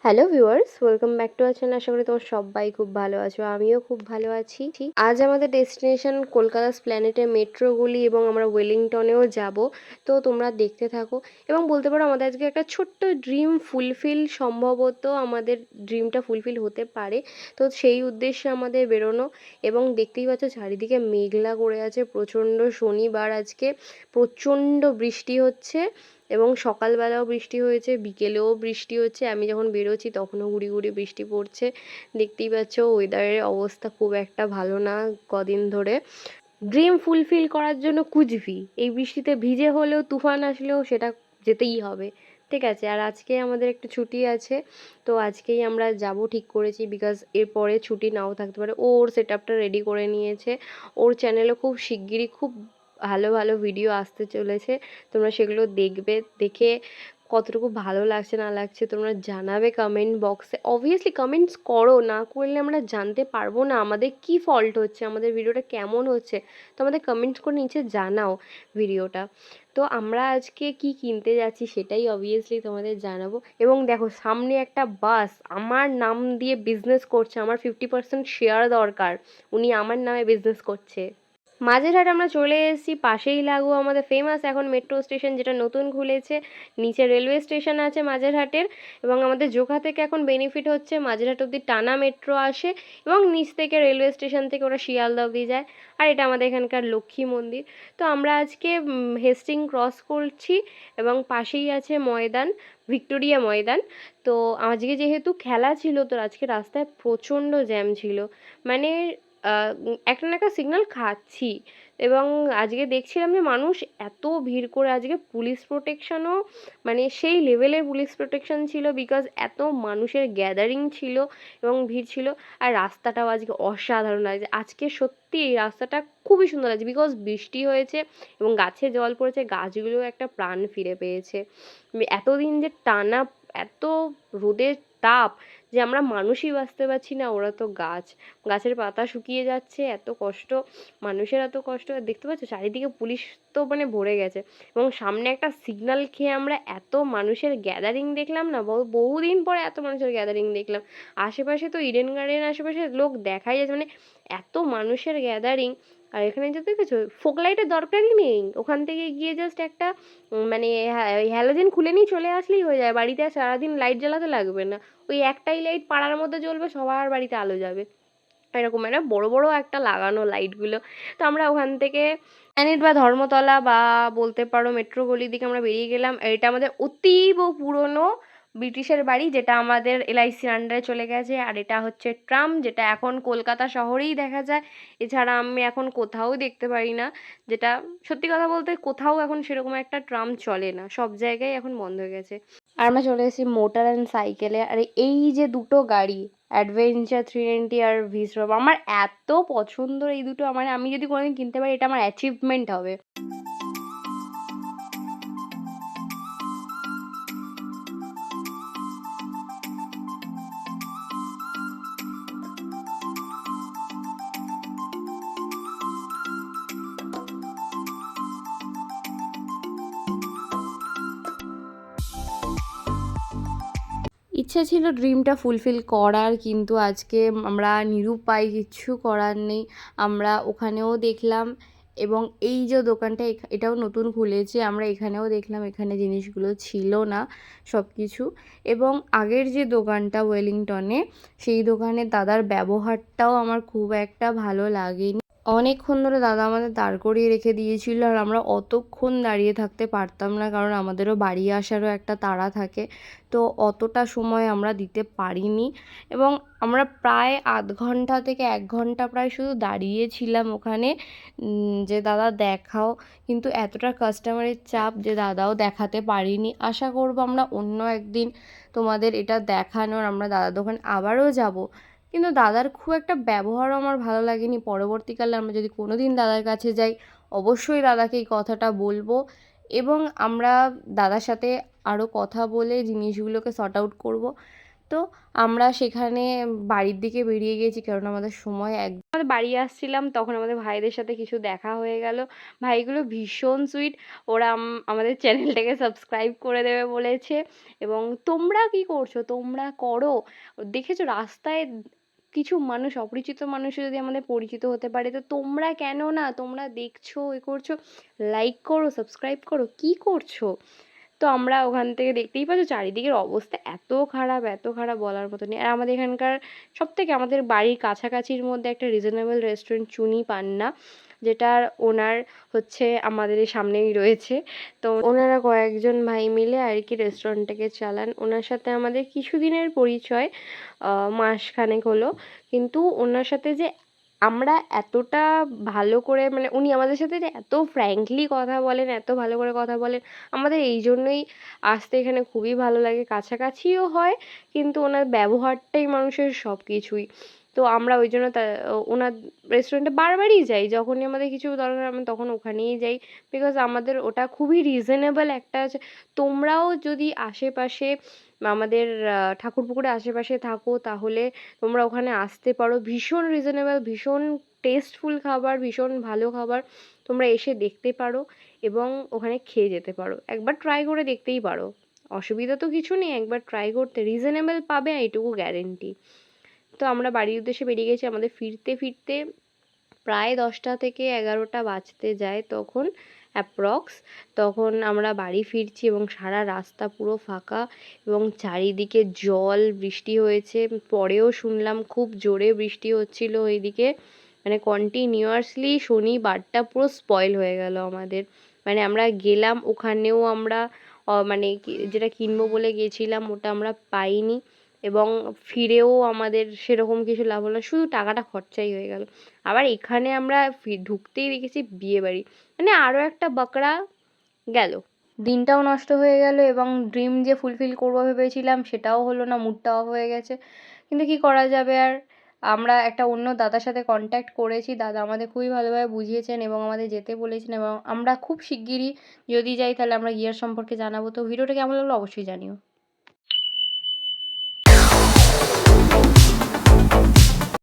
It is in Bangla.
Hello viewers, welcome back to our channel. আশা করি তোমরা সবাই খুব ভালো আছো, আমিও খুব ভালো আছি। আজ আমাদের ডেস্টিনেশন কলকাতা স্প্ল্যানেটের মেট্রোগুলি এবং আমরা ওয়েলিংটনেও যাব। তো তোমরা দেখতে থাকো এবং বলতে পারো আমাদের আজকে একটা ছোট্ট ড্রিম ফুলফিল, সম্ভবত আমাদের ড্রিমটা ফুলফিল হতে পারে। তো সেই উদ্দেশ্যে আমাদের বেরোনো এবং দেখতেই পাচ্ছ চারিদিকে মেঘলা করে আছে, প্রচণ্ড শনিবার আজকে, প্রচণ্ড বৃষ্টি হচ্ছে এবং সকালবেলাও বৃষ্টি হয়েছে, বিকেলেও বৃষ্টি হচ্ছে। আমি যখন বেরোচ্ছি তখনও গুঁড়ি গুঁড়ি বৃষ্টি পড়ছে। দেখতেই পাচ্ছ ওয়েদারের অবস্থা খুব একটা ভালো না কদিন ধরে। ড্রিম ফুলফিল করার জন্য কুচবি, এই বৃষ্টিতে ভিজে হলেও তুফান আসলেও সেটা যেতেই হবে। ঠিক আছে, আর আজকে আমাদের একটু ছুটি আছে, তো আজকেই আমরা যাব ঠিক করেছি, বিকজ এরপরে ছুটি নাও থাকতে পারে। ও ওর সেট আপটা রেডি করে নিয়েছে, ওর চ্যানেলে খুব শিগগিরই খুব ভালো ভালো ভিডিও আসতে চলেছে। তোমরা সেগুলো দেখবে, দেখে কতটুকু ভালো লাগছে না লাগছে তোমরা জানাবে কমেন্ট বক্সে। অবভিয়াসলি কমেন্টস করো, না করলে আমরা জানতে পারবো না আমাদের কি ফল্ট হচ্ছে, আমাদের ভিডিওটা কেমন হচ্ছে। তো আমাদের কমেন্টস করে নিচে জানাও ভিডিওটা। তো আমরা আজকে কি কিনতে যাচ্ছি সেটাই অবভিয়াসলি তোমাদের জানাবো। এবং দেখো সামনে একটা বাস আমার নাম দিয়ে বিজনেস করছে, আমার 50% শেয়ার দরকার, উনি আমার নামে বিজনেস করছে। মাঝেরহাট আমরা চলে এসেছি, পাশেই লাগোয়া আমাদের ফেমাস এখন মেট্রো স্টেশন, যেটা নতুন খুলেছে। নিচে রেলওয়ে স্টেশন আছে মাঝেরহাটের, এবং আমাদের যোগা থেকে এখন বেনিফিট হচ্ছে মাঝেরহাট অবধি টানা মেট্রো আসে এবং নিচ থেকে রেলওয়ে স্টেশন থেকে ওরা শিয়ালদা অবধি যায়। আর এটা আমাদের এখানকার লক্ষ্মী মন্দির। তো আমরা আজকে হেস্টিং ক্রস করছি এবং পাশেই আছে ময়দান, ভিক্টোরিয়া ময়দান। তো আজকে যেহেতু খেলা ছিল, তো আজকে রাস্তায় প্রচণ্ড জ্যাম ছিল, মানে একটা না একটা সিগন্যাল খাচ্ছি। এবং আজকে দেখছিলাম যে মানুষ এত ভিড় করে, আজকে পুলিশ প্রোটেকশনও মানে সেই লেভেলের পুলিশ প্রোটেকশন ছিল, বিকজ এত মানুষের গ্যাদারিং ছিল এবং ভিড় ছিল। আর রাস্তাটাও আজকে অসাধারণ লাগছে, আজকে সত্যি এই রাস্তাটা খুবই সুন্দর লাগছে, বিকজ বৃষ্টি হয়েছে এবং গাছে জল পড়েছে, গাছগুলো একটা প্রাণ ফিরে পেয়েছে। এতদিন যে টানা এত রোদের তাপ, যে আমরা মানুষই বাঁচতে পারছি না, ওরা তো গাছ, গাছের পাতা শুকিয়ে যাচ্ছে, এত কষ্ট, মানুষের এত কষ্ট। আর দেখতে পাচ্ছ চারিদিকে পুলিশ তো মানে ভরে গেছে, এবং সামনে একটা সিগন্যাল খেয়ে আমরা এত মানুষের গ্যাদারিং দেখলাম না, বহুদিন পরে এত মানুষের গ্যাদারিং দেখলাম। আশেপাশে তো ইডেন গার্ডেন আশেপাশে লোক দেখাই যাচ্ছে, মানে এত মানুষের গ্যাদারিং। আর এখানে যে দেখেছো ফোক লাইটের দরকারই নেই, ওখান থেকে গিয়ে জাস্ট একটা মানে হ্যালোজেন খুলে নিয়ে চলে আসলেই হয়ে যায়, বাড়িতে আর সারাদিন লাইট জ্বালাতে লাগবে না। ওই একটাই লাইট পাড়ার মধ্যে জ্বলবে, সবার বাড়িতে আলো যাবে, এরকম একটা বড় বড় একটা লাগানো লাইটগুলো। তো আমরা ওখান থেকে প্ল্যানেট বা ধর্মতলা বা বলতে পারো মেট্রো গলির দিকে আমরা বেরিয়ে গেলাম। এটা আমাদের অতীব পুরনো ব্রিটিশের বাড়ি, যেটা আমাদের এলআইসির আন্ডারে চলে গেছে। আর এটা হচ্ছে ট্রাম, যেটা এখন কলকাতা শহরেই দেখা যায়, এছাড়া আমি এখন কোথাও দেখতে পারি না। যেটা সত্যি কথা বলতে কোথাও এখন সেরকম একটা ট্রাম চলে না, সব জায়গায় এখন বন্ধ হয়ে গেছে। আর আমরা চলে এসেছি মোটর অ্যান্ড সাইকেলে। আর এই যে দুটো গাড়ি, অ্যাডভেঞ্চার 390 আর ভিসরব, আমার এত পছন্দ এই দুটো, মানে আমি যদি কোনোদিন কিনতে পারি এটা আমার অ্যাচিভমেন্ট হবে। ইচ্ছা ছিল ড্রিমটা ফুলফিল করার, কিন্তু আজকে আমরা নিরুপায়, কিচ্ছু করার নেই। আমরা ওখানেও দেখলাম, এবং এই যে দোকানটা এটাও নতুন খুলেছে, আমরা এখানেও দেখলাম এখানে জিনিসগুলো ছিল না সব কিছু। এবং আগের যে দোকানটা ওয়েলিংটনে, সেই দোকানের দাদার ব্যবহারটাও আমার খুব একটা ভালো লাগেনি। অনেকক্ষণ ধরে দাদা আমাদের দাঁড় করিয়ে রেখে দিয়েছিল, আর আমরা অতক্ষণ দাঁড়িয়ে থাকতে পারতাম না, কারণ আমাদেরও বাড়ি আসারও একটা তাড়া থাকে। তো অতটা সময় আমরা দিতে পারিনি, এবং আমরা প্রায় আধ ঘন্টা থেকে 1 ঘন্টা প্রায় শুধু দাঁড়িয়েছিলাম ওখানে, যে দাদা দেখাও, কিন্তু এতটা কাস্টমারের চাপ যে দাদাও দেখাতে পারিনি। আশা করব আমরা অন্য একদিন তোমাদের এটা দেখানোর, আমরা দাদার দোকান আবারও যাব। কিন্তু দাদার খুব একটা ব্যবহারও আমার ভালো লাগেনি। পরবর্তীকালে আমরা যদি কোনো দিন দাদার কাছে যাই, অবশ্যই দাদাকে এই কথাটা বলবো, এবং আমরা দাদার সাথে আরও কথা বলে জিনিসগুলোকে সর্ট আউট করব। তো তো আমরা সেখানে বাড়ির দিকে বেরিয়ে গেছি, কারণ আমাদের সময় আমাদের বাড়ি আসছিলাম তখন আমাদের ভাইদের সাথে কিছু দেখা হয়ে গেল। ভাইগুলো ভীষণ সুইট, ওরা আমাদের চ্যানেলটাকে সাবস্ক্রাইব করে দেবে বলেছে। এবং তোমরা কি করছো, তোমরা করো। দেখেছো রাস্তায় কিছু মানুষ, অপরিচিত মানুষও যদি আমাদের পরিচিত হতে পারে, তো তোমরা কেন না, তোমরা দেখছো এ করছো, লাইক করো, সাবস্ক্রাইব করো, কি করছো। তো আমরা ওখান থেকে দেখতেই পাচ্ছ চারিদিকের অবস্থা এত খারাপ বলার মতো নেই। আর আমাদের এখানকার সবথেকে আমাদের বাড়ির কাছাকাছির মধ্যে একটা রিজনেবল রেস্টুরেন্ট চুনি পান্না, যেটার ওনার হচ্ছে আমাদের এই সামনেই রয়েছে। তো ওনারা কয়েকজন ভাই মিলে আর কি রেস্টুরেন্টটাকে চালান। ওনার সাথে আমাদের কিছুদিনের পরিচয়, মাসখানেক হলো। কিন্তু ওনার সাথে যে আমরা এতটা ভালো করে, মানে উনি আমাদের সাথে যে এত ফ্র্যাঙ্কলি কথা বলেন, এত ভালো করে কথা বলেন, আমাদের এই জন্যই আসতে এখানে খুবই ভালো লাগে। কাছাকাছিও হয়, কিন্তু ওনার ব্যবহারটাই মানুষের সব কিছুই। তো আমরা ওই জন্য ওনার রেস্টুরেন্টে বারবারই যাই, যখনই আমাদের কিছু দরকার আমি তখন ওখানেই যাই। বিকজ আমাদের ওটা খুবই রিজনেবল একটা আছে। তোমরাও যদি আশেপাশে আমাদের ঠাকুরপুকুরের আশেপাশে থাকো, তাহলে তোমরা ওখানে আসতে পারো। ভীষণ রিজনেবল, ভীষণ টেস্টফুল খাবার, ভীষণ ভালো খাবার। তোমরা এসে দেখতে পারো এবং ওখানে খেয়ে যেতে পারো। একবার ট্রাই করে দেখতেই পারো, অসুবিধা তো কিছু নেই। একবার ট্রাই করতে রিজনেবল পাবে, এইটুকু গ্যারেন্টি। তো আমরা বাড়ির উদ্দেশ্যে বেরিয়ে গেছি। আমাদের ফিরতে ফিরতে প্রায় 10টা থেকে 11টা বাজতে যায় তখন অ্যাপ্রক্স। তখন আমরা বাড়ি ফিরছি এবং সারা রাস্তা পুরো ফাঁকা এবং চারিদিকে জল, বৃষ্টি হয়েছে। পরেও শুনলাম খুব জোরে বৃষ্টি হচ্ছিল ওইদিকে, মানে কন্টিনিউয়াসলি। শনিবারটা পুরো স্পয়েল হয়ে গেল আমাদের। মানে আমরা গেলাম, ওখানেও আমরা মানে যেটা কিনবো বলে গেছিলাম ওটা আমরা পাইনি, এবং ফিরেও আমাদের সেরকম কিছু লাভ হলো না, শুধু টাকাটা খরচাই হয়ে গেল। আবার এখানে আমরা ঢুকতেই দেখেছি বিয়েবাড়ি, মানে আরও একটা বকরা গেল। দিনটাও নষ্ট হয়ে গেল এবং ড্রিম যে ফুলফিল করবো ভেবেছিলাম সেটাও হলো না, মুডটা অফ হয়ে গেছে। কিন্তু কি করা যাবে আর। আমরা একটা অন্য দাদার সাথে কন্ট্যাক্ট করেছি, দাদা আমাদের খুবই ভালোভাবে বুঝিয়েছেন এবং আমাদের যেতে বলেছেন, এবং আমরা খুব শিগগিরই যদি যাই তাহলে আমরা গিয়ার সম্পর্কে জানাবো। তো ভিডিওটা কেমন লাগলো অবশ্যই জানিও।